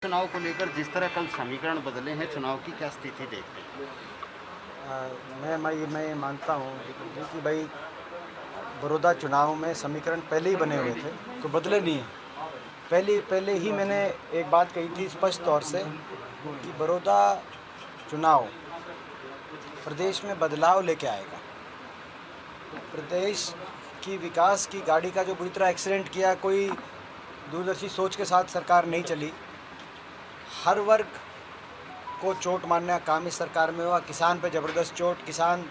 चुनाव को लेकर जिस तरह कल समीकरण बदले हैं, चुनाव की क्या स्थिति देखते हैं? मैं मानता हूँ कि भाई बड़ौदा चुनाव में समीकरण पहले ही बने हुए थे, कोई बदले नहीं हैं। पहले पहले ही मैंने एक बात कही थी स्पष्ट तौर से कि बड़ौदा चुनाव प्रदेश में बदलाव लेके आएगा। प्रदेश की विकास की गाड़ी का जो बुरी तरह एक्सीडेंट किया, कोई दूरदर्शी सोच के साथ सरकार नहीं चली। हर वर्ग को चोट मारने का काम इस सरकार में हुआ। किसान पे ज़बरदस्त चोट, किसान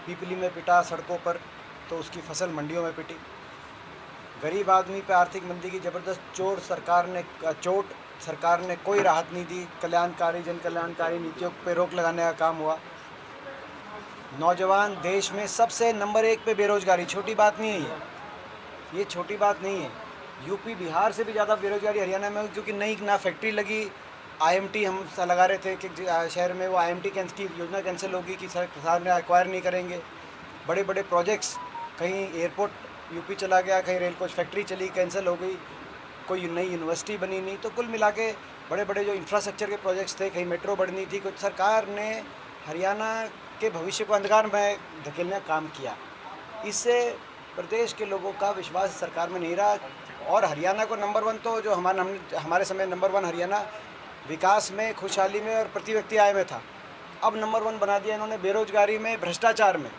पीपली में पिटा सड़कों पर, तो उसकी फसल मंडियों में पिटी। गरीब आदमी पे आर्थिक मंदी की ज़बरदस्त चोट सरकार ने कोई राहत नहीं दी। जन कल्याणकारी नीतियों पे रोक लगाने का काम हुआ। नौजवान देश में सबसे नंबर 1 पे बेरोजगारी, छोटी बात नहीं है ये छोटी बात नहीं है। यूपी बिहार से भी ज़्यादा बेरोजगारी हरियाणा में, क्योंकि नई ना फैक्ट्री लगी। आईएमटी हम लगा रहे थे कि शहर में वो आईएमटी की योजना कैंसिल होगी कि सरकार ने एक्वायर नहीं करेंगे। बड़े बड़े प्रोजेक्ट्स, कहीं एयरपोर्ट यूपी चला गया, कहीं रेल कोच फैक्ट्री चली, कैंसिल हो गई, कोई नई यूनिवर्सिटी बनी नहीं। तो कुल मिला के बड़े बड़े जो इंफ्रास्ट्रक्चर के प्रोजेक्ट्स थे, कहीं मेट्रो बढ़नी थी, कुछ सरकार ने हरियाणा के भविष्य को अंधकार में धकेलने का काम किया। इससे प्रदेश के लोगों का विश्वास सरकार में नहीं रहा। और हरियाणा को नंबर 1, तो जो हमारे समय नंबर 1 हरियाणा विकास में, खुशहाली में और प्रति व्यक्ति आय में था, अब नंबर 1 बना दिया इन्होंने बेरोजगारी में, भ्रष्टाचार में,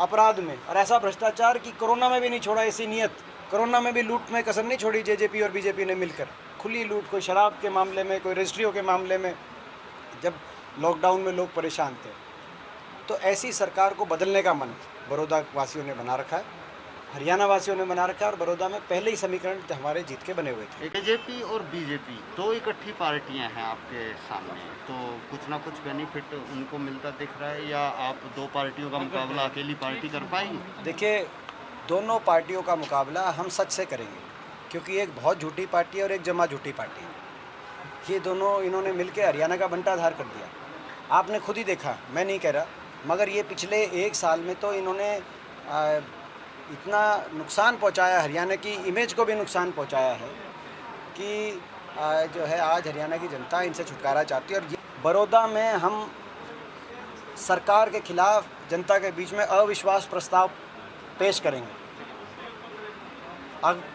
अपराध में। और ऐसा भ्रष्टाचार कि कोरोना में भी नहीं छोड़ा। ऐसी नीयत, कोरोना में भी लूट में कसर नहीं छोड़ी जेजेपी और बीजेपी ने मिलकर। खुली लूट, कोई शराब के मामले में, कोई रजिस्ट्रियों के मामले में, जब लॉकडाउन में लोग परेशान थे। तो ऐसी सरकार को बदलने का मन बड़ौदा वासियों ने बना रखा है, हरियाणा वासियों ने बना रखा है। और बड़ौदा में पहले ही समीकरण हमारे जीत के बने हुए थे। बीजेपी और बीजेपी दो इकट्ठी पार्टियां हैं आपके सामने, तो कुछ ना कुछ बेनिफिट उनको मिलता दिख रहा है, या आप दो पार्टियों का मुकाबला अकेली पार्टी कर पाएंगे? देखिए, दोनों पार्टियों का मुकाबला हम सच से करेंगे, क्योंकि एक बहुत झूठी पार्टी है और एक जमा झूठी पार्टी है। ये दोनों, इन्होंने मिलकर हरियाणा का बंटाधार कर दिया। आपने खुद ही देखा, मैं नहीं कह रहा, मगर ये पिछले 1 साल में तो इन्होंने इतना नुकसान पहुंचाया, हरियाणा की इमेज को भी नुकसान पहुंचाया है कि जो है आज हरियाणा की जनता इनसे छुटकारा चाहती है। और बड़ौदा में हम सरकार के खिलाफ जनता के बीच में अविश्वास प्रस्ताव पेश करेंगे।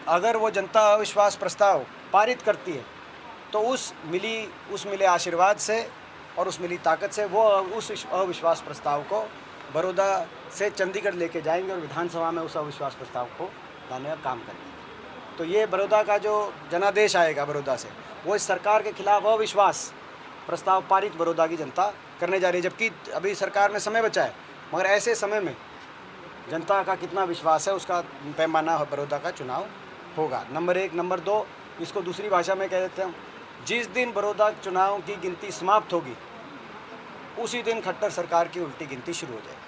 अगर वो जनता अविश्वास प्रस्ताव पारित करती है, तो उस मिले आशीर्वाद से और उस मिली ताकत से वो उस अविश्वास प्रस्ताव को बड़ौदा से चंडीगढ़ लेके जाएंगे और विधानसभा में उस अविश्वास प्रस्ताव को लाने का काम करेंगे। तो ये बड़ौदा का जो जनादेश आएगा बड़ौदा से, वो इस सरकार के खिलाफ अविश्वास प्रस्ताव पारित बड़ौदा की जनता करने जा रही है। जबकि अभी सरकार में समय बचा है, मगर ऐसे समय में जनता का कितना विश्वास है, उसका पैमाना बड़ौदा का चुनाव होगा। नंबर 1। नंबर 2, इसको दूसरी भाषा में कह देते हैं, जिस दिन बड़ौदा चुनाव की गिनती समाप्त होगी, उसी दिन खट्टर सरकार की उल्टी गिनती शुरू हो जाएगी।